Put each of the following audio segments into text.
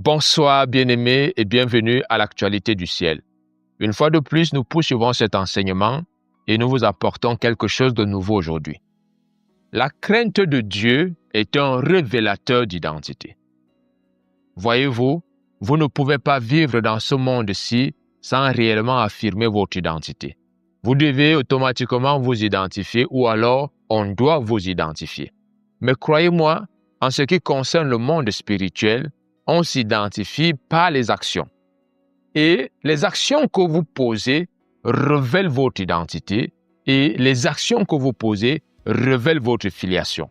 Bonsoir bien-aimés et bienvenue à l'actualité du ciel. Une fois de plus, nous poursuivons cet enseignement et nous vous apportons quelque chose de nouveau aujourd'hui. La crainte de Dieu est un révélateur d'identité. Voyez-vous, vous ne pouvez pas vivre dans ce monde-ci sans réellement affirmer votre identité. Vous devez automatiquement vous identifier ou alors on doit vous identifier. Mais croyez-moi, en ce qui concerne le monde spirituel, on s'identifie par les actions. Et les actions que vous posez révèlent votre identité et les actions que vous posez révèlent votre filiation.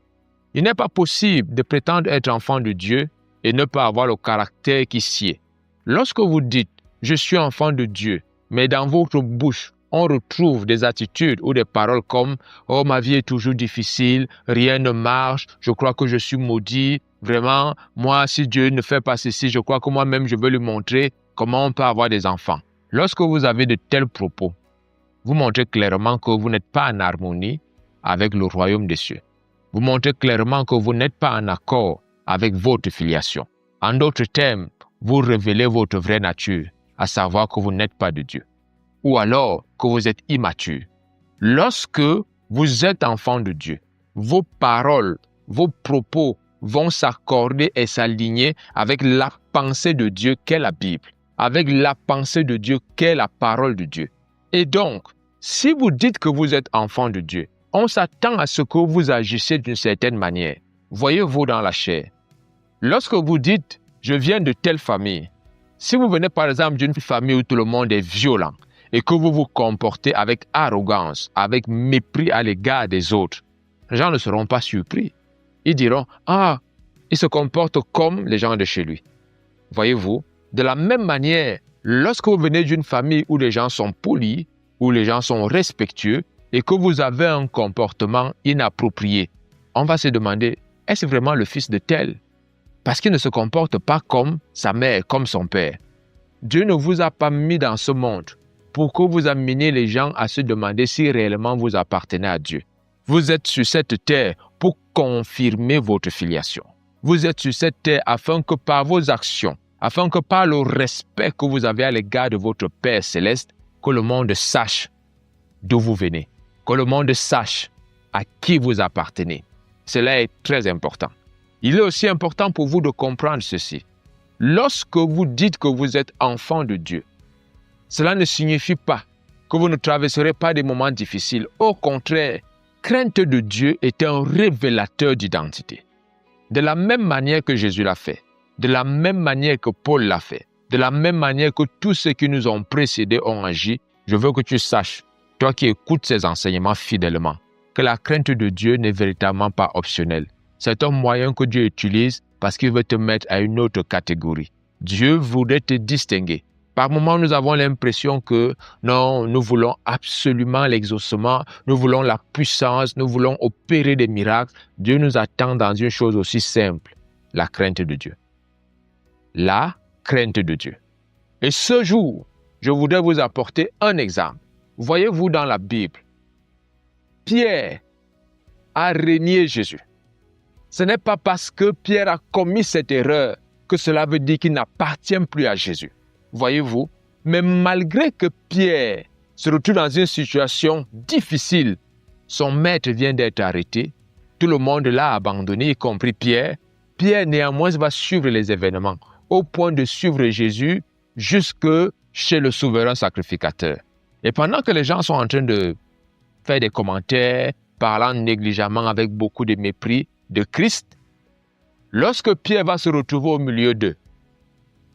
Il n'est pas possible de prétendre être enfant de Dieu et ne pas avoir le caractère qui sied. Lorsque vous dites « je suis enfant de Dieu », mais dans votre bouche, on retrouve des attitudes ou des paroles comme « oh, ma vie est toujours difficile, rien ne marche, je crois que je suis maudit, vraiment, moi, si Dieu ne fait pas ceci, je crois que moi-même, je veux lui montrer comment on peut avoir des enfants. » Lorsque vous avez de tels propos, vous montrez clairement que vous n'êtes pas en harmonie avec le royaume des cieux. Vous montrez clairement que vous n'êtes pas en accord avec votre filiation. En d'autres termes, vous révélez votre vraie nature, à savoir que vous n'êtes pas de Dieu. Ou alors que vous êtes immature. Lorsque vous êtes enfant de Dieu, vos paroles, vos propos vont s'accorder et s'aligner avec la pensée de Dieu qu'est la Bible, avec la pensée de Dieu qu'est la parole de Dieu. Et donc, si vous dites que vous êtes enfant de Dieu, on s'attend à ce que vous agissiez d'une certaine manière. Voyez-vous dans la chair. Lorsque vous dites « je viens de telle famille », si vous venez par exemple d'une famille où tout le monde est violent et que vous vous comportez avec arrogance, avec mépris à l'égard des autres, les gens ne seront pas surpris. Ils diront « ah, il se comporte comme les gens de chez lui ». Voyez-vous, de la même manière, lorsque vous venez d'une famille où les gens sont polis, où les gens sont respectueux et que vous avez un comportement inapproprié, on va se demander « est-ce vraiment le fils de tel ?» Parce qu'il ne se comporte pas comme sa mère, comme son père. Dieu ne vous a pas mis dans ce monde pour que vous ameniez les gens à se demander si réellement vous appartenez à Dieu. Vous êtes sur cette terre pour confirmer votre filiation. Vous êtes sur cette terre afin que par vos actions, afin que par le respect que vous avez à l'égard de votre Père céleste, que le monde sache d'où vous venez, que le monde sache à qui vous appartenez. Cela est très important. Il est aussi important pour vous de comprendre ceci. Lorsque vous dites que vous êtes enfant de Dieu, cela ne signifie pas que vous ne traverserez pas des moments difficiles. Au contraire, crainte de Dieu est un révélateur d'identité. De la même manière que Jésus l'a fait, de la même manière que Paul l'a fait, de la même manière que tous ceux qui nous ont précédés ont agi, je veux que tu saches, toi qui écoutes ces enseignements fidèlement, que la crainte de Dieu n'est véritablement pas optionnelle. C'est un moyen que Dieu utilise parce qu'il veut te mettre à une autre catégorie. Dieu voudrait te distinguer. Par moments, nous avons l'impression que non, nous voulons absolument l'exaucement, nous voulons la puissance, nous voulons opérer des miracles. Dieu nous attend dans une chose aussi simple, la crainte de Dieu. La crainte de Dieu. Et ce jour, je voudrais vous apporter un exemple. Voyez-vous dans la Bible, Pierre a renié Jésus. Ce n'est pas parce que Pierre a commis cette erreur que cela veut dire qu'il n'appartient plus à Jésus. Voyez-vous, mais malgré que Pierre se retrouve dans une situation difficile, son maître vient d'être arrêté, tout le monde l'a abandonné, y compris Pierre. Pierre néanmoins va suivre les événements, au point de suivre Jésus jusque chez le souverain sacrificateur. Et pendant que les gens sont en train de faire des commentaires, parlant négligemment avec beaucoup de mépris de Christ, lorsque Pierre va se retrouver au milieu d'eux,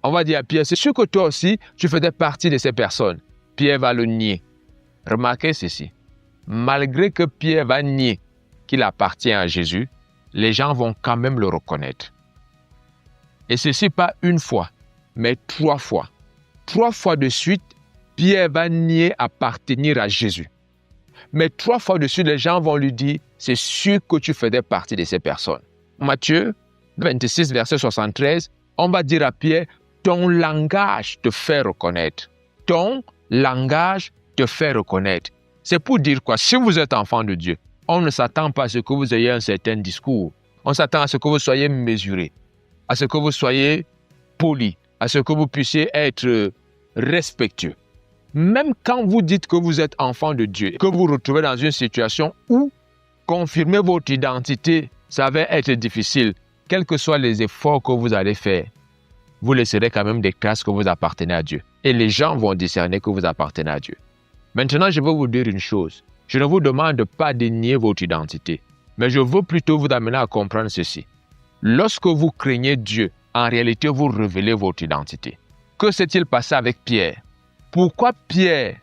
on va dire à Pierre, c'est sûr que toi aussi, tu faisais partie de ces personnes. Pierre va le nier. Remarquez ceci. Malgré que Pierre va nier qu'il appartient à Jésus, les gens vont quand même le reconnaître. Et ceci pas une fois, mais 3 fois. 3 fois de suite, Pierre va nier appartenir à Jésus. Mais 3 fois de suite, les gens vont lui dire, c'est sûr que tu faisais partie de ces personnes. Matthieu 26, verset 73, on va dire à Pierre, ton langage te fait reconnaître. Ton langage te fait reconnaître. C'est pour dire quoi? Si vous êtes enfant de Dieu, on ne s'attend pas à ce que vous ayez un certain discours. On s'attend à ce que vous soyez mesuré, à ce que vous soyez poli, à ce que vous puissiez être respectueux. Même quand vous dites que vous êtes enfant de Dieu, que vous vous retrouvez dans une situation où confirmer votre identité, ça va être difficile, quels que soient les efforts que vous allez faire, vous laisserez quand même des traces que vous appartenez à Dieu. Et les gens vont discerner que vous appartenez à Dieu. Maintenant, je veux vous dire une chose. Je ne vous demande pas de nier votre identité, mais je veux plutôt vous amener à comprendre ceci. Lorsque vous craignez Dieu, en réalité, vous révélez votre identité. Que s'est-il passé avec Pierre? Pourquoi Pierre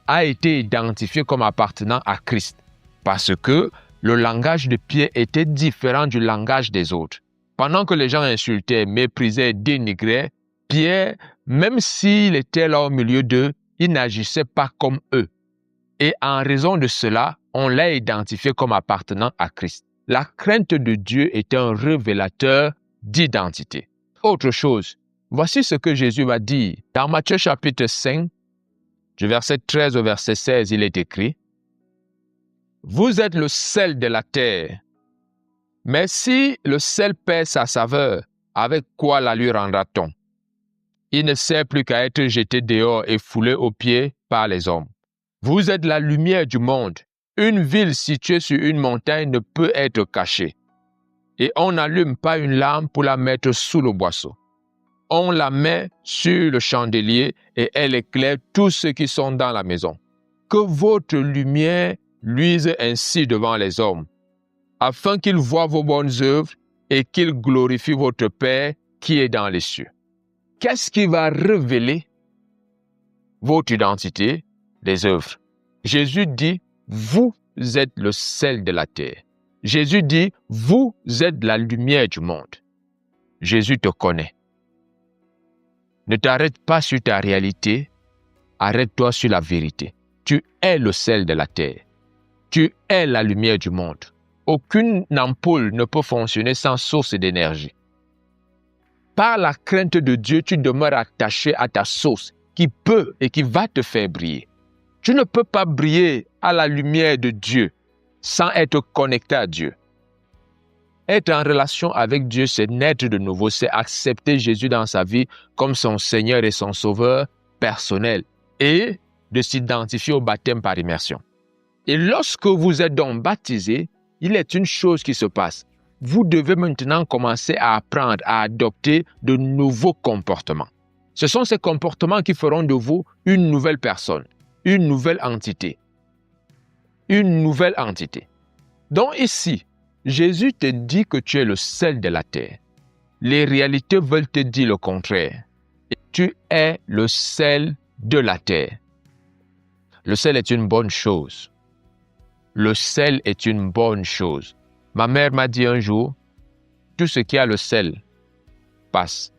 a été identifié comme appartenant à Christ? Parce que le langage de Pierre était différent du langage des autres. Pendant que les gens insultaient, méprisaient, dénigraient, Pierre, même s'il était là au milieu d'eux, il n'agissait pas comme eux. Et en raison de cela, on l'a identifié comme appartenant à Christ. La crainte de Dieu est un révélateur d'identité. Autre chose, voici ce que Jésus va dire. Dans Matthieu chapitre 5, du verset 13 au verset 16, il est écrit « Vous êtes le sel de la terre. Mais si le sel perd sa saveur, avec quoi la lui rendra-t-on? Il ne sert plus qu'à être jeté dehors et foulé aux pieds par les hommes. Vous êtes la lumière du monde. Une ville située sur une montagne ne peut être cachée. Et on n'allume pas une lampe pour la mettre sous le boisseau. On la met sur le chandelier et elle éclaire tous ceux qui sont dans la maison. Que votre lumière luise ainsi devant les hommes, afin qu'ils voient vos bonnes œuvres et qu'ils glorifient votre Père qui est dans les cieux. » Qu'est-ce qui va révéler votre identité? Les œuvres. Jésus dit, vous êtes le sel de la terre. Jésus dit, vous êtes la lumière du monde. Jésus te connaît. Ne t'arrête pas sur ta réalité, arrête-toi sur la vérité. Tu es le sel de la terre. Tu es la lumière du monde. Aucune ampoule ne peut fonctionner sans source d'énergie. Par la crainte de Dieu, tu demeures attaché à ta source qui peut et qui va te faire briller. Tu ne peux pas briller à la lumière de Dieu sans être connecté à Dieu. Être en relation avec Dieu, c'est naître de nouveau, c'est accepter Jésus dans sa vie comme son Seigneur et son Sauveur personnel et de s'identifier au baptême par immersion. Et lorsque vous êtes donc baptisé, il est une chose qui se passe. Vous devez maintenant commencer à apprendre, à adopter de nouveaux comportements. Ce sont ces comportements qui feront de vous une nouvelle personne, une nouvelle entité. Une nouvelle entité. Donc ici, Jésus te dit que tu es le sel de la terre. Les réalités veulent te dire le contraire. Et tu es le sel de la terre. Le sel est une bonne chose. Le sel est une bonne chose. Ma mère m'a dit un jour, tout ce qui a le sel passe.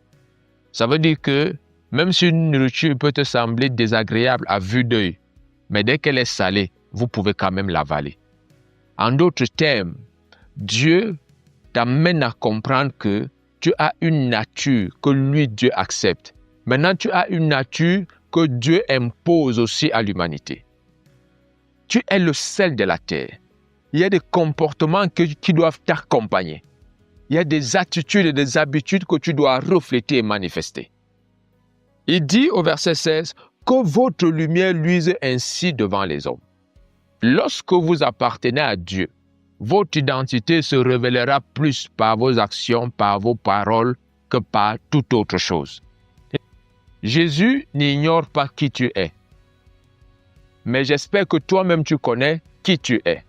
Ça veut dire que même si une nourriture peut te sembler désagréable à vue d'œil, mais dès qu'elle est salée, vous pouvez quand même l'avaler. En d'autres termes, Dieu t'amène à comprendre que tu as une nature que lui, Dieu, accepte. Maintenant, tu as une nature que Dieu impose aussi à l'humanité. Tu es le sel de la terre. Il y a des comportements qui doivent t'accompagner. Il y a des attitudes et des habitudes que tu dois refléter et manifester. Il dit au verset 16, que votre lumière luise ainsi devant les hommes. Lorsque vous appartenez à Dieu, votre identité se révélera plus par vos actions, par vos paroles, que par toute autre chose. Jésus n'ignore pas qui tu es. Mais j'espère que toi-même tu connais qui tu es.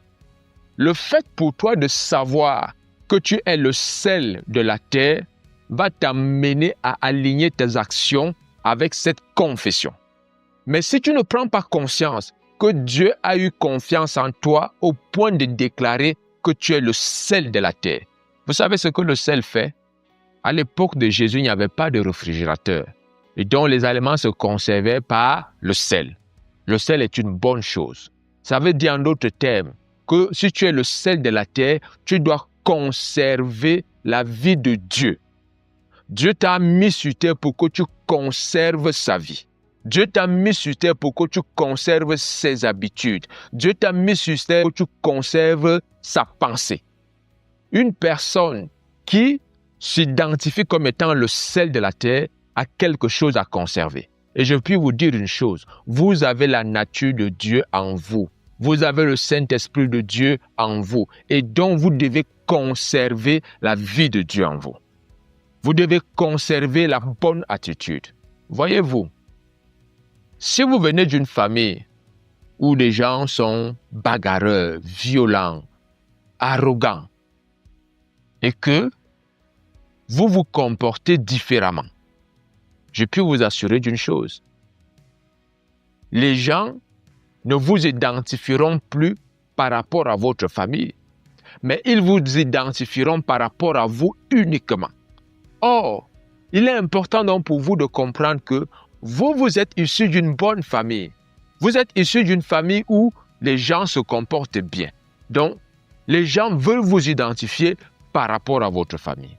Le fait pour toi de savoir que tu es le sel de la terre va t'amener à aligner tes actions avec cette confession. Mais si tu ne prends pas conscience que Dieu a eu confiance en toi au point de déclarer que tu es le sel de la terre. Vous savez ce que le sel fait? À l'époque de Jésus, il n'y avait pas de réfrigérateur. Et donc les aliments se conservaient par le sel. Le sel est une bonne chose. Ça veut dire en d'autres termes que si tu es le sel de la terre, tu dois conserver la vie de Dieu. Dieu t'a mis sur terre pour que tu conserves sa vie. Dieu t'a mis sur terre pour que tu conserves ses habitudes. Dieu t'a mis sur terre pour que tu conserves sa pensée. Une personne qui s'identifie comme étant le sel de la terre à quelque chose à conserver. Et je puis vous dire une chose, vous avez la nature de Dieu en vous. Vous avez le Saint-Esprit de Dieu en vous. Et donc, vous devez conserver la vie de Dieu en vous. Vous devez conserver la bonne attitude. Voyez-vous, si vous venez d'une famille où les gens sont bagarreurs, violents, arrogants, et que vous vous comportez différemment, je peux vous assurer d'une chose. Les gens ne vous identifieront plus par rapport à votre famille, mais ils vous identifieront par rapport à vous uniquement. Or, il est important donc pour vous de comprendre que vous êtes issu d'une bonne famille. Vous êtes issu d'une famille où les gens se comportent bien. Donc, les gens veulent vous identifier par rapport à votre famille.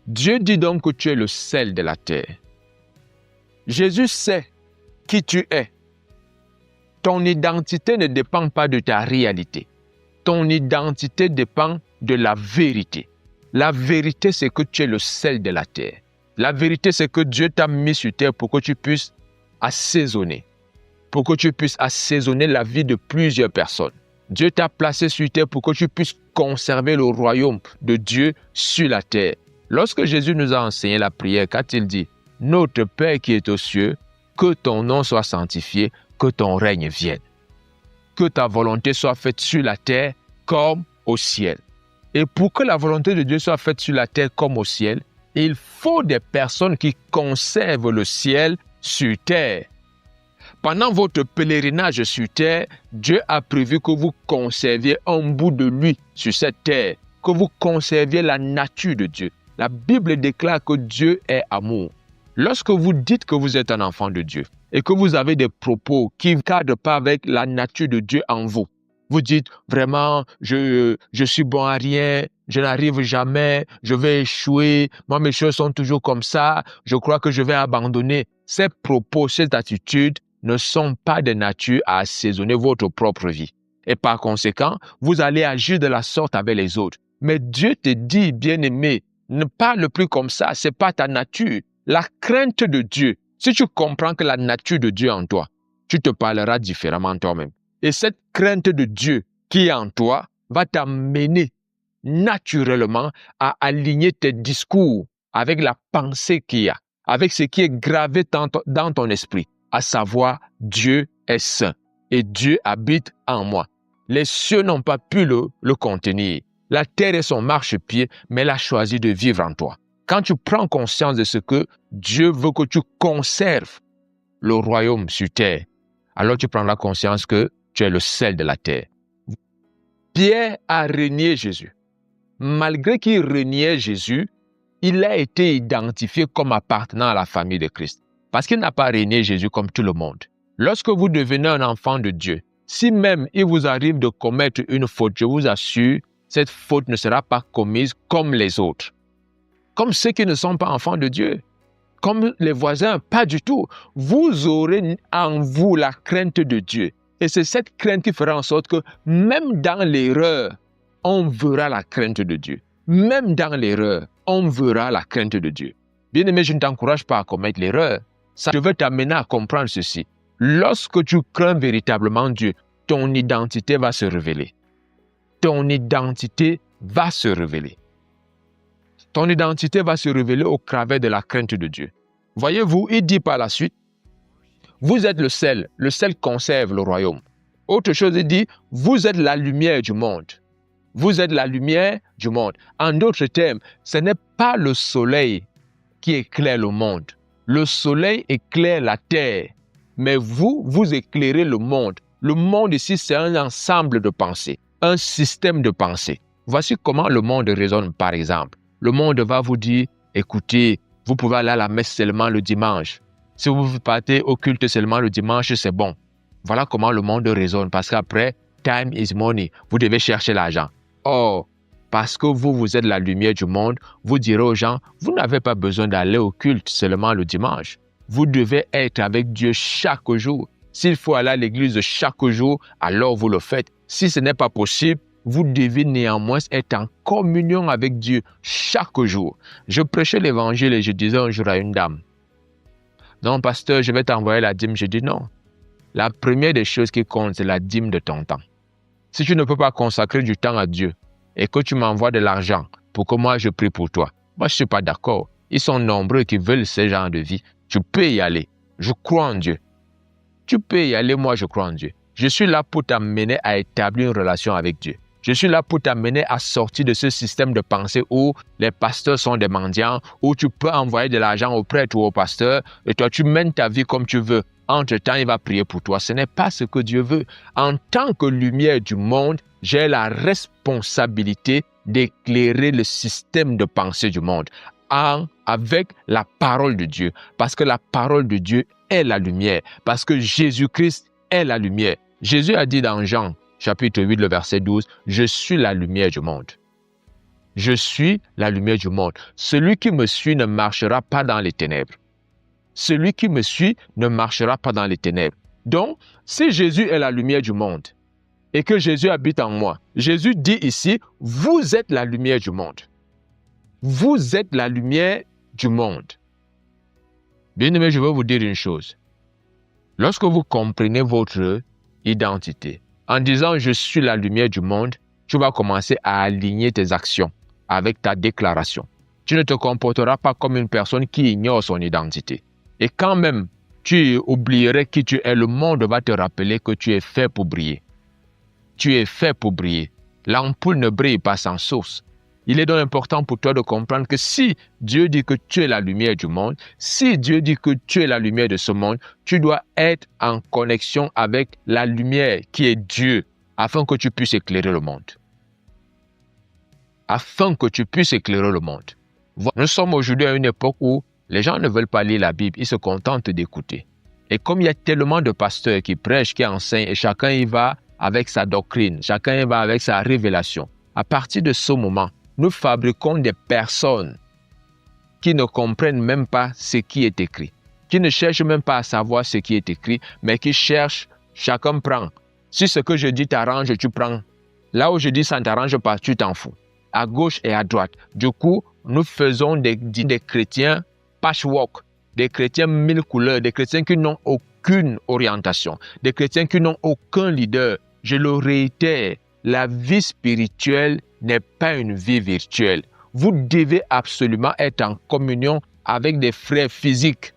Dieu dit donc que tu es le sel de la terre. Jésus sait qui tu es. Ton identité ne dépend pas de ta réalité. Ton identité dépend de la vérité. La vérité, c'est que tu es le sel de la terre. La vérité, c'est que Dieu t'a mis sur terre pour que tu puisses assaisonner. Pour que tu puisses assaisonner la vie de plusieurs personnes. Dieu t'a placé sur terre pour que tu puisses conserver le royaume de Dieu sur la terre. Lorsque Jésus nous a enseigné la prière, qu'a-t-il dit? Notre Père qui est aux cieux, que ton nom soit sanctifié, que ton règne vienne. Que ta volonté soit faite sur la terre comme au ciel. Et pour que la volonté de Dieu soit faite sur la terre comme au ciel, il faut des personnes qui conservent le ciel sur terre. Pendant votre pèlerinage sur terre, Dieu a prévu que vous conserviez un bout de lui sur cette terre, que vous conserviez la nature de Dieu. La Bible déclare que Dieu est amour. Lorsque vous dites que vous êtes un enfant de Dieu et que vous avez des propos qui ne cadrent pas avec la nature de Dieu en vous, vous dites vraiment, je suis bon à rien, je n'arrive jamais, je vais échouer, moi mes choses sont toujours comme ça, je crois que je vais abandonner. Ces propos, cette attitude ne sont pas de nature à assaisonner votre propre vie. Et par conséquent, vous allez agir de la sorte avec les autres. Mais Dieu te dit, bien-aimé, ne parle plus comme ça, ce n'est pas ta nature. La crainte de Dieu, si tu comprends que la nature de Dieu est en toi, tu te parleras différemment toi-même. Et cette crainte de Dieu qui est en toi va t'amener naturellement à aligner tes discours avec la pensée qu'il y a, avec ce qui est gravé dans ton esprit, à savoir Dieu est saint et Dieu habite en moi. Les cieux n'ont pas pu le contenir. La terre est son marchepied, mais elle a choisi de vivre en toi. Quand tu prends conscience de ce que Dieu veut que tu conserves le royaume sur terre, alors tu prendras conscience que tu es le sel de la terre. Pierre a renié Jésus. Malgré qu'il reniait Jésus, il a été identifié comme appartenant à la famille de Christ. Parce qu'il n'a pas renié Jésus comme tout le monde. Lorsque vous devenez un enfant de Dieu, si même il vous arrive de commettre une faute, je vous assure, cette faute ne sera pas commise comme les autres. Comme ceux qui ne sont pas enfants de Dieu. Comme les voisins, pas du tout. Vous aurez en vous la crainte de Dieu. Et c'est cette crainte qui fera en sorte que même dans l'erreur, on verra la crainte de Dieu. Même dans l'erreur, on verra la crainte de Dieu. Bien-aimé, je ne t'encourage pas à commettre l'erreur. Ça devait t'amener à comprendre ceci. Lorsque tu crains véritablement Dieu, ton identité va se révéler. Ton identité va se révéler. Ton identité va se révéler au travers de la crainte de Dieu. Voyez-vous, il dit par la suite, vous êtes le sel conserve le royaume. Autre chose, il dit, vous êtes la lumière du monde. Vous êtes la lumière du monde. En d'autres termes, ce n'est pas le soleil qui éclaire le monde. Le soleil éclaire la terre, mais vous éclairez le monde. Le monde ici, c'est un ensemble de pensées, un système de pensées. Voici comment le monde raisonne, par exemple. Le monde va vous dire, écoutez, vous pouvez aller à la messe seulement le dimanche. Si vous partez au culte seulement le dimanche, c'est bon. Voilà comment le monde raisonne, parce qu'après, time is money. Vous devez chercher l'argent. Or, parce que vous êtes la lumière du monde, vous direz aux gens, vous n'avez pas besoin d'aller au culte seulement le dimanche. Vous devez être avec Dieu chaque jour. S'il faut aller à l'église chaque jour, alors vous le faites. Si ce n'est pas possible, vous devez néanmoins être en communion avec Dieu chaque jour. Je prêchais l'évangile et je disais un jour à une dame, non, pasteur, je vais t'envoyer la dîme. Je dis non. La première des choses qui compte, c'est la dîme de ton temps. Si tu ne peux pas consacrer du temps à Dieu et que tu m'envoies de l'argent pour que moi je prie pour toi, moi je ne suis pas d'accord. Ils sont nombreux qui veulent ce genre de vie. Tu peux y aller. Je crois en Dieu. Tu peux y aller, moi je crois en Dieu. Je suis là pour t'amener à établir une relation avec Dieu. Je suis là pour t'amener à sortir de ce système de pensée où les pasteurs sont des mendiants, où tu peux envoyer de l'argent au prêtre ou au pasteur et toi tu mènes ta vie comme tu veux. Entre-temps, il va prier pour toi. Ce n'est pas ce que Dieu veut. En tant que lumière du monde, j'ai la responsabilité d'éclairer le système de pensée du monde avec la parole de Dieu. Parce que la parole de Dieu est la lumière. Parce que Jésus-Christ est la lumière. Jésus a dit dans Jean, chapitre 8, le verset 12, « Je suis la lumière du monde. » Je suis la lumière du monde. Celui qui me suit ne marchera pas dans les ténèbres. Celui qui me suit ne marchera pas dans les ténèbres. Donc, si Jésus est la lumière du monde et que Jésus habite en moi, Jésus dit ici, vous êtes la lumière du monde. Vous êtes la lumière du monde. Bien-aimé, je veux vous dire une chose. Lorsque vous comprenez votre identité, en disant « je suis la lumière du monde », tu vas commencer à aligner tes actions avec ta déclaration. Tu ne te comporteras pas comme une personne qui ignore son identité. Et quand même, tu oublierais qui tu es, le monde va te rappeler que tu es fait pour briller. Tu es fait pour briller. L'ampoule ne brille pas sans source. Il est donc important pour toi de comprendre que si Dieu dit que tu es la lumière du monde, si Dieu dit que tu es la lumière de ce monde, tu dois être en connexion avec la lumière qui est Dieu, afin que tu puisses éclairer le monde. Afin que tu puisses éclairer le monde. Nous sommes aujourd'hui à une époque où les gens ne veulent pas lire la Bible, ils se contentent d'écouter. Et comme il y a tellement de pasteurs qui prêchent, qui enseignent, et chacun y va avec sa doctrine, chacun y va avec sa révélation, à partir de ce moment, nous fabriquons des personnes qui ne comprennent même pas ce qui est écrit, qui ne cherchent même pas à savoir ce qui est écrit, mais qui cherchent, chacun prend. Si ce que je dis t'arrange, tu prends. Là où je dis ça ne t'arrange pas, tu t'en fous. À gauche et à droite. Du coup, nous faisons des chrétiens patchwork, des chrétiens mille couleurs, des chrétiens qui n'ont aucune orientation, des chrétiens qui n'ont aucun leader. Je le réitère, la vie spirituelle n'est pas une vie virtuelle. Vous devez absolument être en communion avec des frères physiques.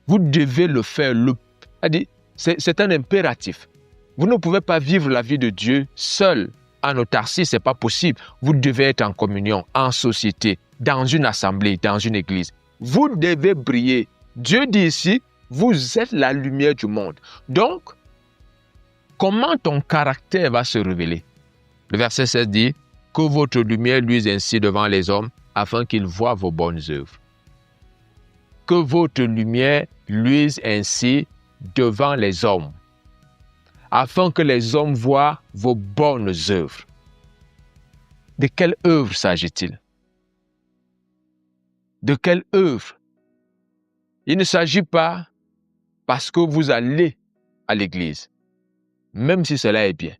Vous devez le faire. C'est un impératif. Vous ne pouvez pas vivre la vie de Dieu seul. En autarcie, ce n'est pas possible. Vous devez être en communion, en société, dans une assemblée, dans une église. Vous devez briller. Dieu dit ici, vous êtes la lumière du monde. Donc, comment ton caractère va se révéler? Le verset 16 dit, « Que votre lumière luise ainsi devant les hommes, afin qu'ils voient vos bonnes œuvres. » Que votre lumière luise ainsi devant les hommes, afin que les hommes voient vos bonnes œuvres. De quelle œuvre s'agit-il? De quelle œuvre? Il ne s'agit pas parce que vous allez à l'église, même si cela est bien.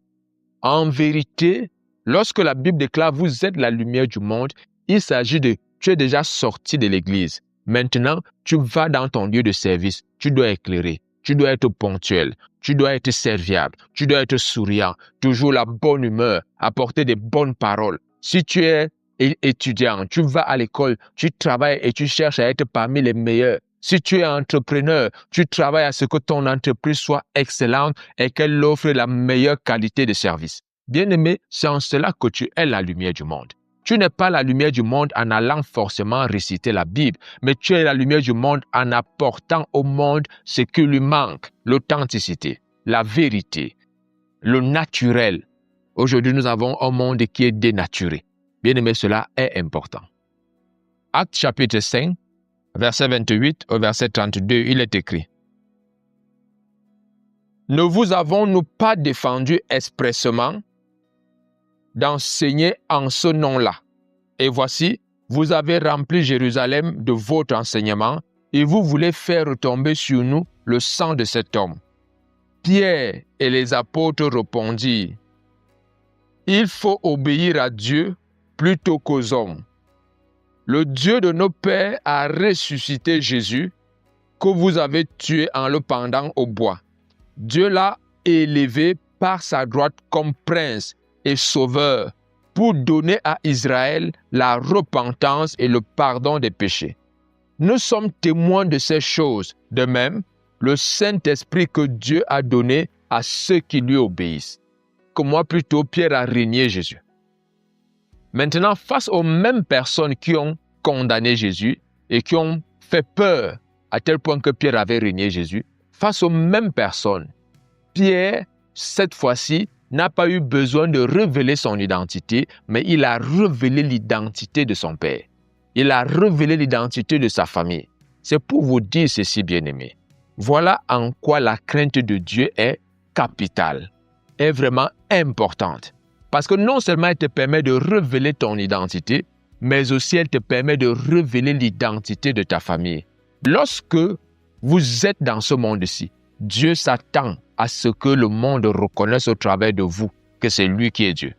En vérité, lorsque la Bible déclare « vous êtes la lumière du monde », il s'agit de « tu es déjà sorti de l'église ». Maintenant, tu vas dans ton lieu de service, tu dois éclairer, tu dois être ponctuel, tu dois être serviable, tu dois être souriant, toujours la bonne humeur, apporter des bonnes paroles. Si tu es étudiant, tu vas à l'école, tu travailles et tu cherches à être parmi les meilleurs. Si tu es entrepreneur, tu travailles à ce que ton entreprise soit excellente et qu'elle offre la meilleure qualité de service. Bien-aimé, c'est en cela que tu es la lumière du monde. Tu n'es pas la lumière du monde en allant forcément réciter la Bible, mais tu es la lumière du monde en apportant au monde ce qui lui manque, l'authenticité, la vérité, le naturel. Aujourd'hui, nous avons un monde qui est dénaturé. Bien-aimé, cela est important. Actes chapitre 5, verset 28 au verset 32, il est écrit: « Ne vous avons-nous pas défendu expressément d'enseigner en ce nom-là? Et voici, vous avez rempli Jérusalem de votre enseignement et vous voulez faire retomber sur nous le sang de cet homme. » Pierre et les apôtres répondirent: Il faut obéir à Dieu plutôt qu'aux hommes. Le Dieu de nos pères a ressuscité Jésus, que vous avez tué en le pendant au bois. Dieu l'a élevé par sa droite comme prince et sauveur pour donner à Israël la repentance et le pardon des péchés. Nous sommes témoins de ces choses. De même, le Saint-Esprit que Dieu a donné à ceux qui lui obéissent. Que moi plutôt, Pierre a régné Jésus. Maintenant, face aux mêmes personnes qui ont condamné Jésus et qui ont fait peur à tel point que Pierre avait régné Jésus, face aux mêmes personnes, Pierre, cette fois-ci, n'a pas eu besoin de révéler son identité, mais il a révélé l'identité de son père. Il a révélé l'identité de sa famille. C'est pour vous dire ceci, bien-aimés. Voilà en quoi la crainte de Dieu est capitale, est vraiment importante. Parce que non seulement elle te permet de révéler ton identité, mais aussi elle te permet de révéler l'identité de ta famille. Lorsque vous êtes dans ce monde-ci, Dieu s'attend à ce que le monde reconnaisse au travers de vous que c'est lui qui est Dieu.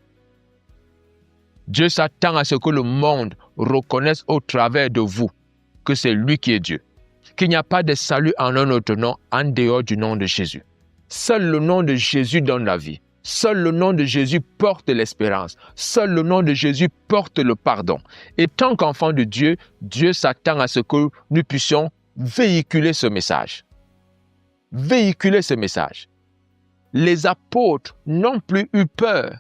Dieu s'attend à ce que le monde reconnaisse au travers de vous que c'est lui qui est Dieu. Qu'il n'y a pas de salut en un autre nom en dehors du nom de Jésus. Seul le nom de Jésus donne la vie. Seul le nom de Jésus porte l'espérance. Seul le nom de Jésus porte le pardon. Et tant qu'enfant de Dieu, Dieu s'attend à ce que nous puissions véhiculer ce message. Véhiculer ce message. Les apôtres n'ont plus eu peur.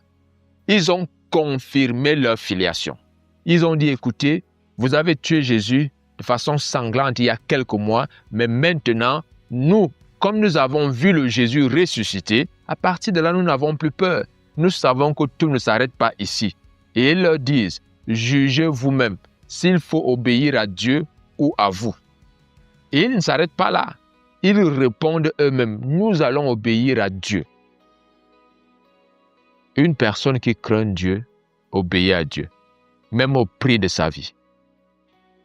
Ils ont confirmé leur filiation. Ils ont dit, écoutez, vous avez tué Jésus de façon sanglante il y a quelques mois, mais maintenant, nous, comme nous avons vu le Jésus ressuscité, à partir de là, nous n'avons plus peur. Nous savons que tout ne s'arrête pas ici. Et ils leur disent, jugez vous-même s'il faut obéir à Dieu ou à vous. Et ils ne s'arrêtent pas là. Ils répondent eux-mêmes, nous allons obéir à Dieu. Une personne qui craint Dieu obéit à Dieu, même au prix de sa vie,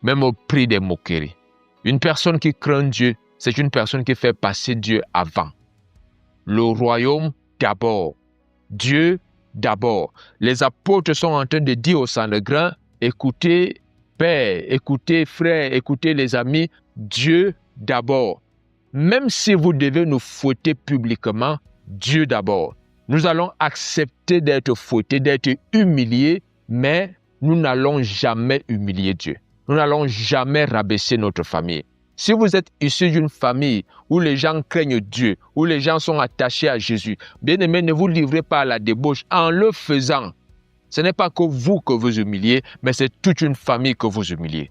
même au prix des moqueries. Une personne qui craint Dieu, c'est une personne qui fait passer Dieu avant. Le royaume d'abord, Dieu d'abord. Les apôtres sont en train de dire au Sanhédrin, écoutez père, écoutez frère, écoutez les amis, Dieu d'abord. Même si vous devez nous fouetter publiquement, Dieu d'abord. Nous allons accepter d'être fouettés, d'être humiliés, mais nous n'allons jamais humilier Dieu. Nous n'allons jamais rabaisser notre famille. Si vous êtes issu d'une famille où les gens craignent Dieu, où les gens sont attachés à Jésus, bien-aimés, ne vous livrez pas à la débauche. En le faisant, ce n'est pas que vous humiliez, mais c'est toute une famille que vous humiliez.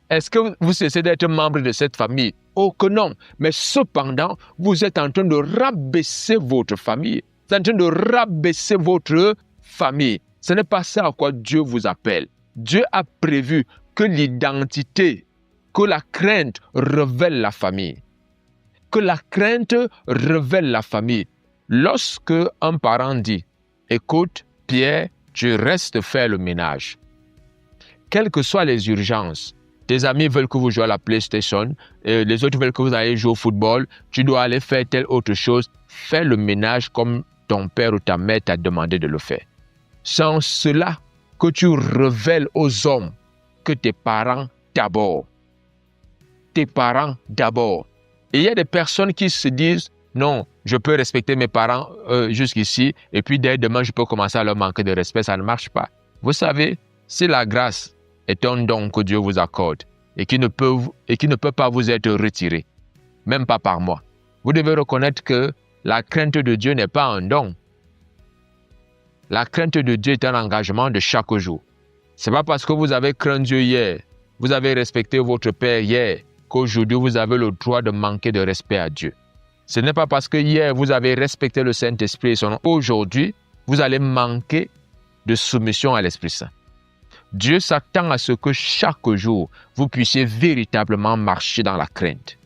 Est-ce que vous cessez d'être membre de cette famille? Oh que non, mais cependant, vous êtes en train de rabaisser votre famille. Vous êtes en train de rabaisser votre famille. Ce n'est pas ça à quoi Dieu vous appelle. Dieu a prévu que l'identité, que la crainte révèle la famille. Que la crainte révèle la famille. Lorsque un parent dit, écoute, Pierre, tu restes faire le ménage. Quelles que soient les urgences, tes amis veulent que vous jouez à la PlayStation, les autres veulent que vous ayez jouer au football, tu dois aller faire telle autre chose, fais le ménage comme ton père ou ta mère t'a demandé de le faire. C'est en cela que tu révèles aux hommes que tes parents d'abord. Tes parents d'abord. Et il y a des personnes qui se disent, non, je peux respecter mes parents jusqu'ici, et puis dès demain, je peux commencer à leur manquer de respect, ça ne marche pas. Vous savez, si la grâce est un don que Dieu vous accorde et qui ne peut pas vous être retiré, même pas par moi, vous devez reconnaître que la crainte de Dieu n'est pas un don. La crainte de Dieu est un engagement de chaque jour. Ce n'est pas parce que vous avez craint Dieu hier, vous avez respecté votre Père hier, qu'aujourd'hui vous avez le droit de manquer de respect à Dieu. Ce n'est pas parce que hier vous avez respecté le Saint-Esprit et son nom, aujourd'hui vous allez manquer de soumission à l'Esprit Saint. Dieu s'attend à ce que chaque jour vous puissiez véritablement marcher dans la crainte.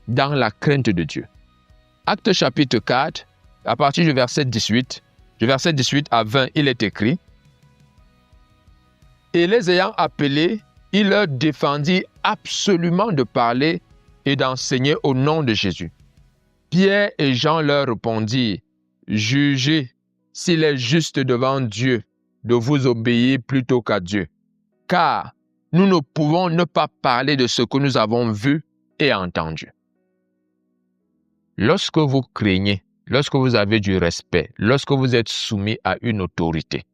Dans la crainte de Dieu. Actes chapitre 4, à partir du verset 18, à 20, il est écrit: Et les ayant appelés, il leur défendit absolument de parler et d'enseigner au nom de Jésus. Pierre et Jean leur répondirent: Jugez s'il est juste devant Dieu de vous obéir plutôt qu'à Dieu. Car nous ne pouvons ne pas parler de ce que nous avons vu et entendu. Lorsque vous craignez, lorsque vous avez du respect, lorsque vous êtes soumis à une autorité,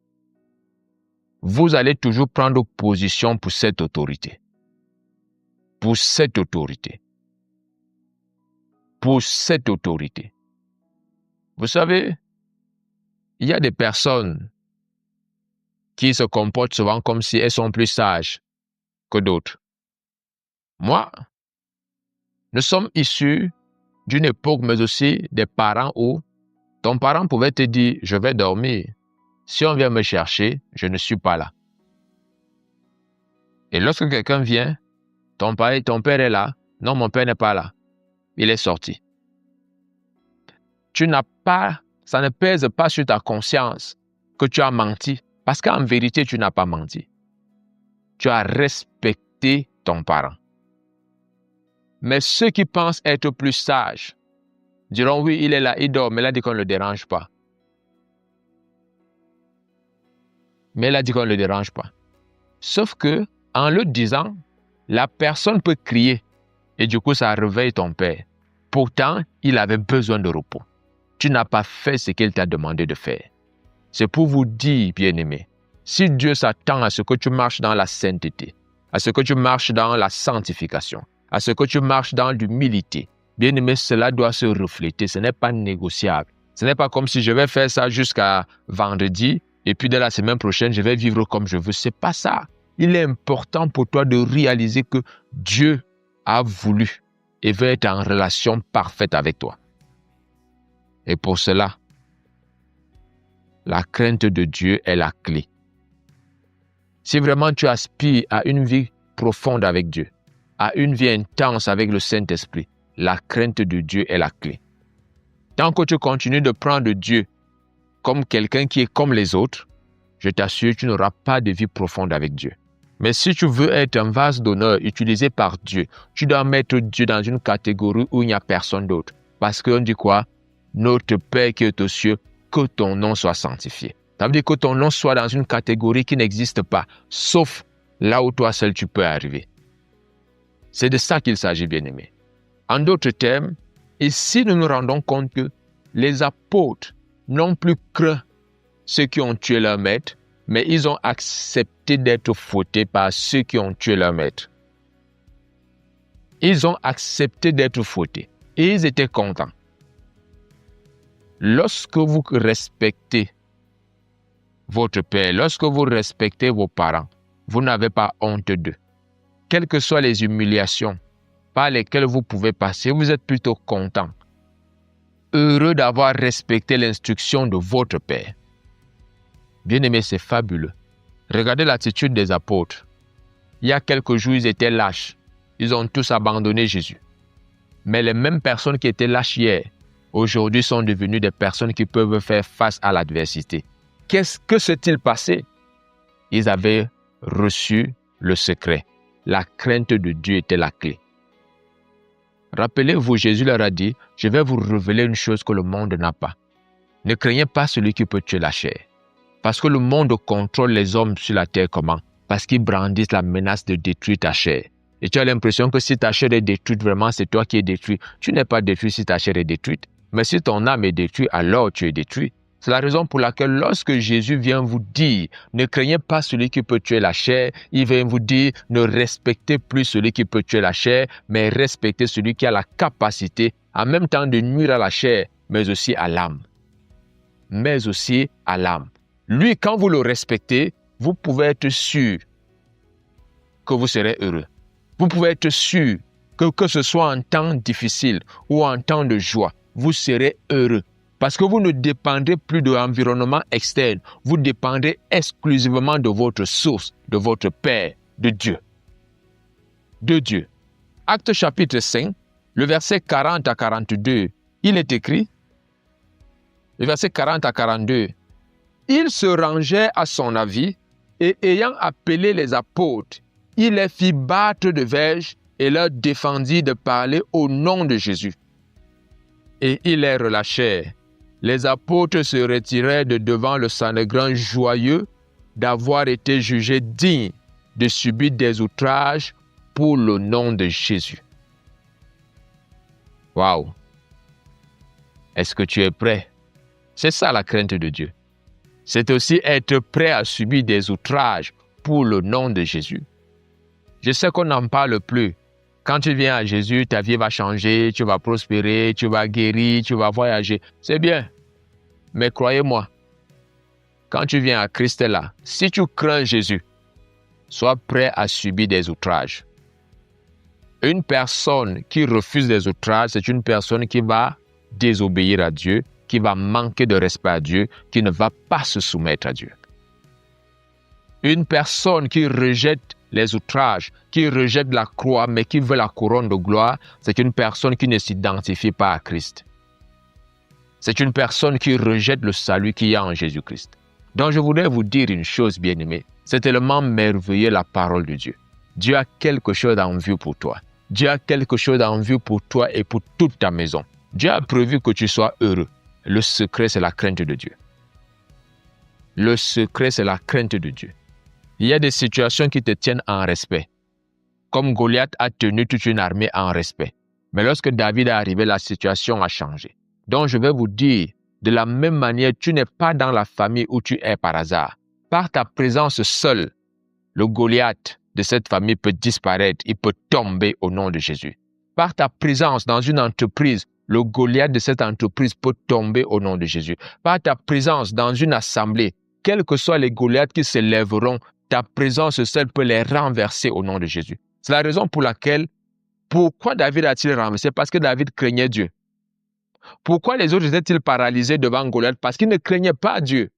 vous allez toujours prendre position pour cette autorité. Pour cette autorité. Pour cette autorité. Vous savez, il y a des personnes qui se comportent souvent comme si elles sont plus sages que d'autres. Moi, nous sommes issus d'une époque, mais aussi des parents où ton parent pouvait te dire, je vais dormir. Si on vient me chercher, je ne suis pas là. Et lorsque quelqu'un vient, ton père est là. Non, mon père n'est pas là. Il est sorti. Ça ne pèse pas sur ta conscience que tu as menti. Parce qu'en vérité, tu n'as pas menti. Tu as respecté ton parent. Mais ceux qui pensent être plus sages diront, oui, il est là, il dort, mais il a dit qu'on ne le dérange pas. Mais il a dit qu'on ne le dérange pas. Sauf que, en le disant, la personne peut crier et du coup, ça réveille ton père. Pourtant, il avait besoin de repos. Tu n'as pas fait ce qu'il t'a demandé de faire. C'est pour vous dire, bien-aimés, si Dieu s'attend à ce que tu marches dans la sainteté, à ce que tu marches dans la sanctification, à ce que tu marches dans l'humilité, bien-aimé, cela doit se refléter. Ce n'est pas négociable. Ce n'est pas comme si je vais faire ça jusqu'à vendredi et puis dès la semaine prochaine, je vais vivre comme je veux. Ce n'est pas ça. Il est important pour toi de réaliser que Dieu a voulu et veut être en relation parfaite avec toi. Et pour cela, la crainte de Dieu est la clé. Si vraiment tu aspires à une vie profonde avec Dieu, à une vie intense avec le Saint-Esprit, la crainte de Dieu est la clé. Tant que tu continues de prendre Dieu comme quelqu'un qui est comme les autres, je t'assure, tu n'auras pas de vie profonde avec Dieu. Mais si tu veux être un vase d'honneur utilisé par Dieu, tu dois mettre Dieu dans une catégorie où il n'y a personne d'autre. Parce qu'on dit quoi? Notre Père qui est aux cieux, que ton nom soit sanctifié. Ça veut dire que ton nom soit dans une catégorie qui n'existe pas, sauf là où toi seul tu peux arriver. C'est de ça qu'il s'agit, bien-aimé. En d'autres termes, ici nous nous rendons compte que les apôtres n'ont plus craint ceux qui ont tué leur maître, mais ils ont accepté d'être fautés par ceux qui ont tué leur maître. Ils ont accepté d'être fautés et ils étaient contents. Lorsque vous respectez votre père, lorsque vous respectez vos parents, vous n'avez pas honte d'eux. Quelles que soient les humiliations par lesquelles vous pouvez passer, vous êtes plutôt content, heureux d'avoir respecté l'instruction de votre père. Bien-aimé, c'est fabuleux. Regardez l'attitude des apôtres. Il y a quelques jours, ils étaient lâches. Ils ont tous abandonné Jésus. Mais les mêmes personnes qui étaient lâches hier, aujourd'hui sont devenues des personnes qui peuvent faire face à l'adversité. Que s'est-il passé? Ils avaient reçu le secret. La crainte de Dieu était la clé. Rappelez-vous, Jésus leur a dit, je vais vous révéler une chose que le monde n'a pas. Ne craignez pas celui qui peut tuer la chair. Parce que le monde contrôle les hommes sur la terre comment? Parce qu'ils brandissent la menace de détruire ta chair. Et tu as l'impression que si ta chair est détruite, vraiment c'est toi qui es détruit. Tu n'es pas détruit si ta chair est détruite. Mais si ton âme est détruite, alors tu es détruit. C'est la raison pour laquelle lorsque Jésus vient vous dire, ne craignez pas celui qui peut tuer la chair, il vient vous dire, ne respectez plus celui qui peut tuer la chair, mais respectez celui qui a la capacité, en même temps de nuire à la chair, mais aussi à l'âme. Mais aussi à l'âme. Lui, quand vous le respectez, vous pouvez être sûr que vous serez heureux. Vous pouvez être sûr que ce soit en temps difficile ou en temps de joie, vous serez heureux. Parce que vous ne dépendrez plus de l'environnement externe. Vous dépendrez exclusivement de votre source, de votre Père, de Dieu. De Dieu. Actes chapitre 5, le verset 40 à 42, il est écrit, le verset 40 à 42, « Il se rangeait à son avis et ayant appelé les apôtres, il les fit battre de verge et leur défendit de parler au nom de Jésus. Et ils les relâchèrent, les apôtres se retiraient de devant le Sanhédrin joyeux d'avoir été jugés dignes de subir des outrages pour le nom de Jésus. Waouh! Est-ce que tu es prêt? C'est ça la crainte de Dieu. C'est aussi être prêt à subir des outrages pour le nom de Jésus. Je sais qu'on n'en parle plus. Quand tu viens à Jésus, ta vie va changer, tu vas prospérer, tu vas guérir, tu vas voyager. C'est bien. Mais croyez-moi, quand tu viens à Christ là, si tu crains Jésus, sois prêt à subir des outrages. Une personne qui refuse des outrages, c'est une personne qui va désobéir à Dieu, qui va manquer de respect à Dieu, qui ne va pas se soumettre à Dieu. Une personne qui rejette les outrages, qui rejette la croix, mais qui veut la couronne de gloire, c'est une personne qui ne s'identifie pas à Christ. C'est une personne qui rejette le salut qu'il y a en Jésus-Christ. Donc je voudrais vous dire une chose, bien-aimés. C'est tellement merveilleux la parole de Dieu. Dieu a quelque chose en vue pour toi. Dieu a quelque chose en vue pour toi et pour toute ta maison. Dieu a prévu que tu sois heureux. Le secret, c'est la crainte de Dieu. Le secret, c'est la crainte de Dieu. Il y a des situations qui te tiennent en respect. Comme Goliath a tenu toute une armée en respect. Mais lorsque David est arrivé, la situation a changé. Donc je vais vous dire, de la même manière, tu n'es pas dans la famille où tu es par hasard. Par ta présence seule, le Goliath de cette famille peut disparaître, il peut tomber au nom de Jésus. Par ta présence dans une entreprise, le Goliath de cette entreprise peut tomber au nom de Jésus. Par ta présence dans une assemblée, quels que soient les Goliaths qui se lèveront, ta présence seule peut les renverser au nom de Jésus. C'est la raison pour laquelle, pourquoi David a-t-il renversé? Parce que David craignait Dieu. Pourquoi les autres étaient-ils paralysés devant Goliath? Parce qu'ils ne craignaient pas Dieu.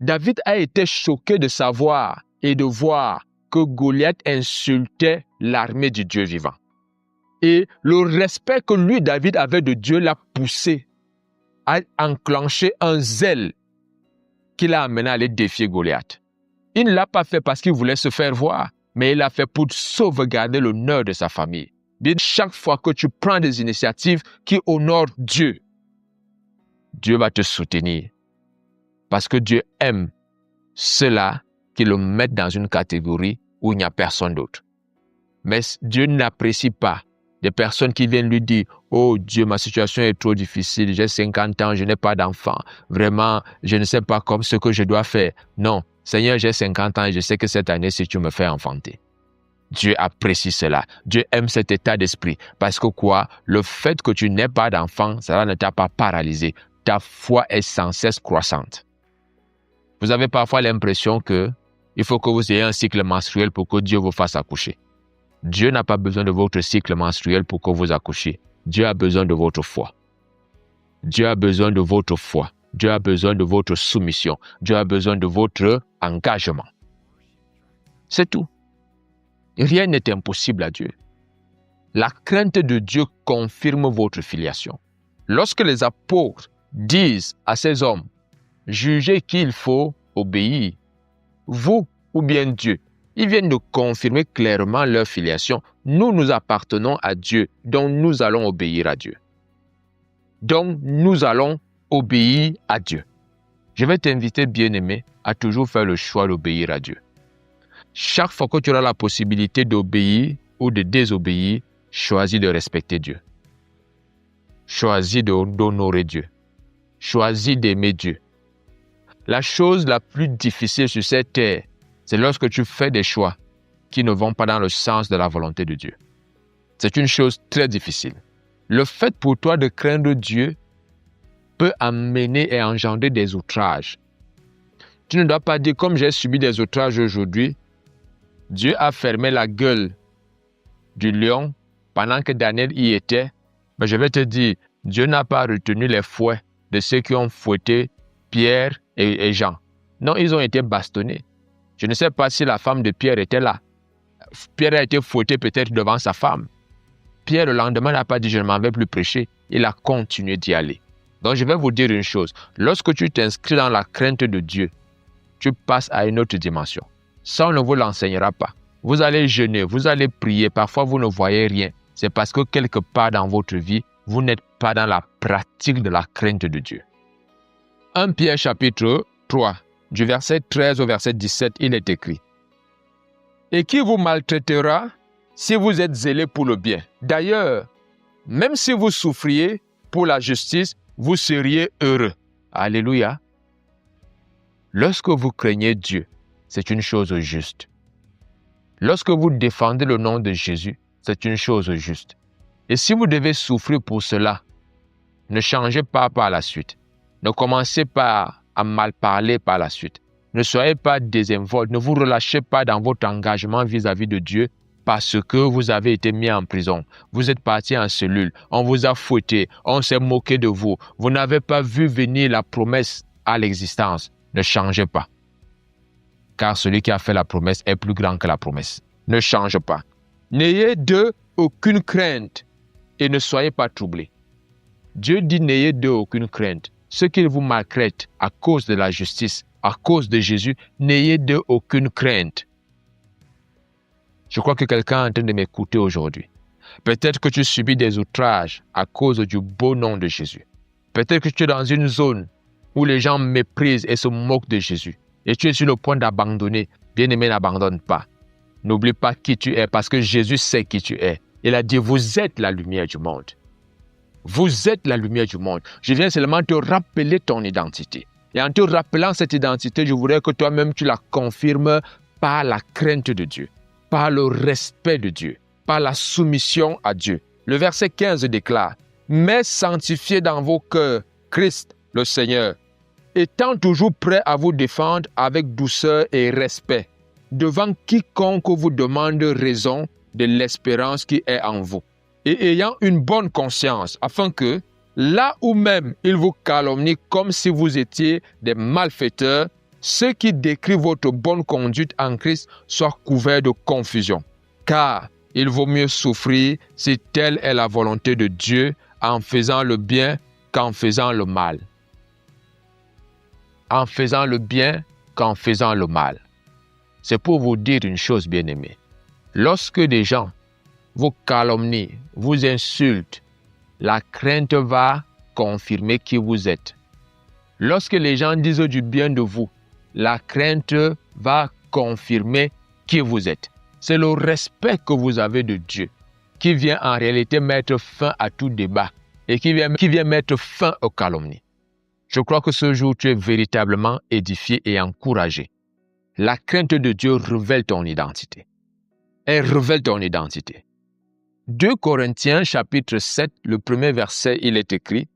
David a été choqué de savoir et de voir que Goliath insultait l'armée du Dieu vivant. Et le respect que lui, David, avait de Dieu l'a poussé à enclencher un zèle qui l'a amené à aller défier Goliath. Il ne l'a pas fait parce qu'il voulait se faire voir, mais il l'a fait pour sauvegarder l'honneur de sa famille. Bien, chaque fois que tu prends des initiatives qui honorent Dieu, Dieu va te soutenir. Parce que Dieu aime ceux-là qui le mettent dans une catégorie où il n'y a personne d'autre. Mais Dieu n'apprécie pas des personnes qui viennent lui dire « Oh Dieu, ma situation est trop difficile, j'ai 50 ans, je n'ai pas d'enfant. Vraiment, je ne sais pas comme ce que je dois faire. » Non, Seigneur, j'ai 50 ans et je sais que cette année, si tu me fais enfanter. Dieu apprécie cela. Dieu aime cet état d'esprit. Parce que quoi? Le fait que tu n'aies pas d'enfant, cela ne t'a pas paralysé. Ta foi est sans cesse croissante. Vous avez parfois l'impression qu'il faut que vous ayez un cycle menstruel pour que Dieu vous fasse accoucher. Dieu n'a pas besoin de votre cycle menstruel pour que vous accouchiez. Dieu a besoin de votre foi. Dieu a besoin de votre foi. Dieu a besoin de votre soumission. Dieu a besoin de votre engagement. C'est tout. Rien n'est impossible à Dieu. La crainte de Dieu confirme votre filiation. Lorsque les apôtres disent à ces hommes, jugez qu'il faut obéir, vous ou bien Dieu, ils viennent de confirmer clairement leur filiation. Nous, nous appartenons à Dieu, donc nous allons obéir à Dieu. Donc, nous allons obéir à Dieu. Je vais t'inviter, bien-aimé, à toujours faire le choix d'obéir à Dieu. Chaque fois que tu auras la possibilité d'obéir ou de désobéir, choisis de respecter Dieu. Choisis d'honorer Dieu. Choisis d'aimer Dieu. La chose la plus difficile sur cette terre, c'est lorsque tu fais des choix qui ne vont pas dans le sens de la volonté de Dieu. C'est une chose très difficile. Le fait pour toi de craindre Dieu peut amener et engendrer des outrages. Tu ne dois pas dire, comme j'ai subi des outrages aujourd'hui, Dieu a fermé la gueule du lion pendant que Daniel y était. Mais je vais te dire, Dieu n'a pas retenu les fouets de ceux qui ont fouetté Pierre et Jean. Non, ils ont été bastonnés. Je ne sais pas si la femme de Pierre était là. Pierre a été fouetté peut-être devant sa femme. Pierre, le lendemain, n'a pas dit « je ne m'en vais plus prêcher ». Il a continué d'y aller. Donc, je vais vous dire une chose. Lorsque tu t'inscris dans la crainte de Dieu, tu passes à une autre dimension. Ça, on ne vous l'enseignera pas. Vous allez jeûner, vous allez prier. Parfois, vous ne voyez rien. C'est parce que quelque part dans votre vie, vous n'êtes pas dans la pratique de la crainte de Dieu. 1 Pierre chapitre 3, du verset 13 au verset 17, il est écrit: Et qui vous maltraitera si vous êtes zélés pour le bien? D'ailleurs, même si vous souffriez pour la justice, vous seriez heureux. Alléluia. Lorsque vous craignez Dieu, c'est une chose juste. Lorsque vous défendez le nom de Jésus, c'est une chose juste. Et si vous devez souffrir pour cela, ne changez pas par la suite. Ne commencez pas à mal parler par la suite. Ne soyez pas désinvolte. Ne vous relâchez pas dans votre engagement vis-à-vis de Dieu parce que vous avez été mis en prison. Vous êtes parti en cellule. On vous a fouetté. On s'est moqué de vous. Vous n'avez pas vu venir la promesse à l'existence. Ne changez pas. Car celui qui a fait la promesse est plus grand que la promesse. Ne change pas. N'ayez d'eux aucune crainte et ne soyez pas troublés. Dieu dit n'ayez d'eux aucune crainte. Ceux qui vous maltraitent à cause de la justice, à cause de Jésus, n'ayez d'eux aucune crainte. Je crois que quelqu'un est en train de m'écouter aujourd'hui. Peut-être que tu subis des outrages à cause du beau nom de Jésus. Peut-être que tu es dans une zone où les gens méprisent et se moquent de Jésus. Et tu es sur le point d'abandonner. Bien-aimé, n'abandonne pas. N'oublie pas qui tu es parce que Jésus sait qui tu es. Il a dit, vous êtes la lumière du monde. Vous êtes la lumière du monde. Je viens seulement te rappeler ton identité. Et en te rappelant cette identité, je voudrais que toi-même tu la confirmes par la crainte de Dieu, par le respect de Dieu, par la soumission à Dieu. Le verset 15 déclare: Mais sanctifiez dans vos cœurs Christ le Seigneur, étant toujours prêt à vous défendre avec douceur et respect, devant quiconque vous demande raison de l'espérance qui est en vous, et ayant une bonne conscience, afin que, là où même ils vous calomnient comme si vous étiez des malfaiteurs, ceux qui décrivent votre bonne conduite en Christ soient couverts de confusion. Car il vaut mieux souffrir si telle est la volonté de Dieu en faisant le bien qu'en faisant le mal. En faisant le bien qu'en faisant le mal. C'est pour vous dire une chose, bien-aimés. Lorsque des gens vous calomnient, vous insultent, la crainte va confirmer qui vous êtes. Lorsque les gens disent du bien de vous, la crainte va confirmer qui vous êtes. C'est le respect que vous avez de Dieu qui vient en réalité mettre fin à tout débat et qui vient mettre fin aux calomnies. Je crois que ce jour, tu es véritablement édifié et encouragé. La crainte de Dieu révèle ton identité. Elle révèle ton identité. 2 Corinthiens chapitre 7, le premier verset, il est écrit: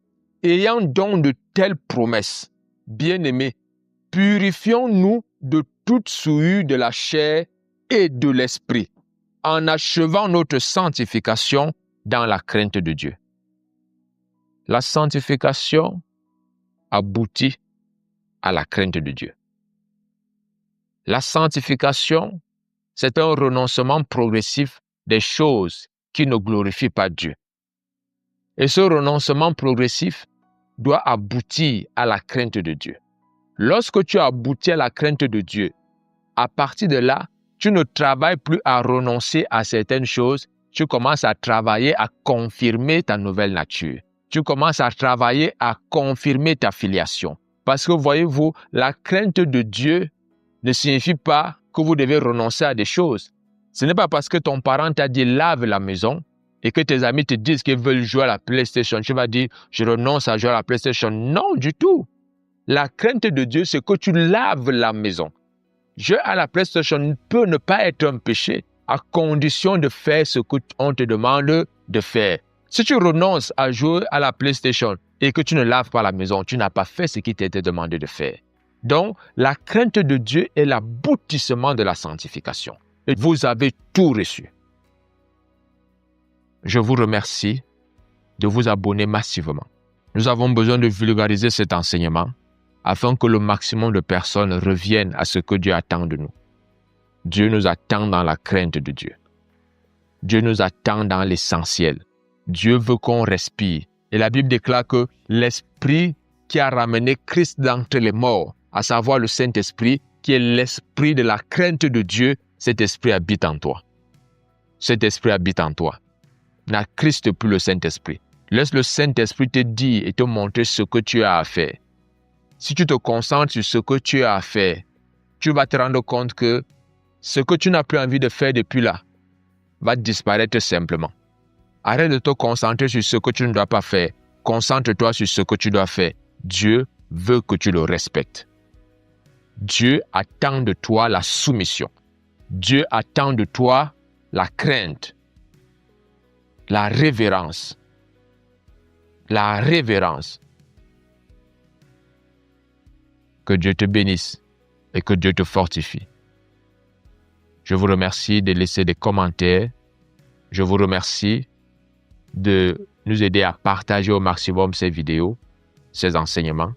Ayant donc de telles promesses, bien-aimés, purifions-nous de toute souillure de la chair et de l'esprit, en achevant notre sanctification dans la crainte de Dieu. La sanctification aboutit à la crainte de Dieu. La sanctification, c'est un renoncement progressif des choses qui ne glorifient pas Dieu. Et ce renoncement progressif doit aboutir à la crainte de Dieu. Lorsque tu aboutis à la crainte de Dieu, à partir de là, tu ne travailles plus à renoncer à certaines choses, tu commences à travailler à confirmer ta nouvelle nature. Tu commences à travailler à confirmer ta filiation. Parce que voyez-vous, la crainte de Dieu ne signifie pas que vous devez renoncer à des choses. Ce n'est pas parce que ton parent t'a dit lave la maison et que tes amis te disent qu'ils veulent jouer à la PlayStation. Tu vas dire, je renonce à jouer à la PlayStation. Non, du tout. La crainte de Dieu, c'est que tu laves la maison. Jouer à la PlayStation peut ne pas être un péché à condition de faire ce qu'on te demande de faire. Si tu renonces à jouer à la PlayStation et que tu ne laves pas la maison, tu n'as pas fait ce qui t'était demandé de faire. Donc, la crainte de Dieu est l'aboutissement de la sanctification. Et vous avez tout reçu. Je vous remercie de vous abonner massivement. Nous avons besoin de vulgariser cet enseignement afin que le maximum de personnes reviennent à ce que Dieu attend de nous. Dieu nous attend dans la crainte de Dieu. Dieu nous attend dans l'essentiel. Dieu veut qu'on respire. Et la Bible déclare que l'Esprit qui a ramené Christ d'entre les morts, à savoir le Saint-Esprit, qui est l'Esprit de la crainte de Dieu, cet Esprit habite en toi. Cet Esprit habite en toi. N'attriste plus le Saint-Esprit. Laisse le Saint-Esprit te dire et te montrer ce que tu as à faire. Si tu te concentres sur ce que tu as à faire, tu vas te rendre compte que ce que tu n'as plus envie de faire depuis là va disparaître simplement. Arrête de te concentrer sur ce que tu ne dois pas faire. Concentre-toi sur ce que tu dois faire. Dieu veut que tu le respectes. Dieu attend de toi la soumission. Dieu attend de toi la crainte, la révérence. La révérence. Que Dieu te bénisse et que Dieu te fortifie. Je vous remercie de laisser des commentaires. Je vous remercie de nous aider à partager au maximum ces vidéos, ces enseignements.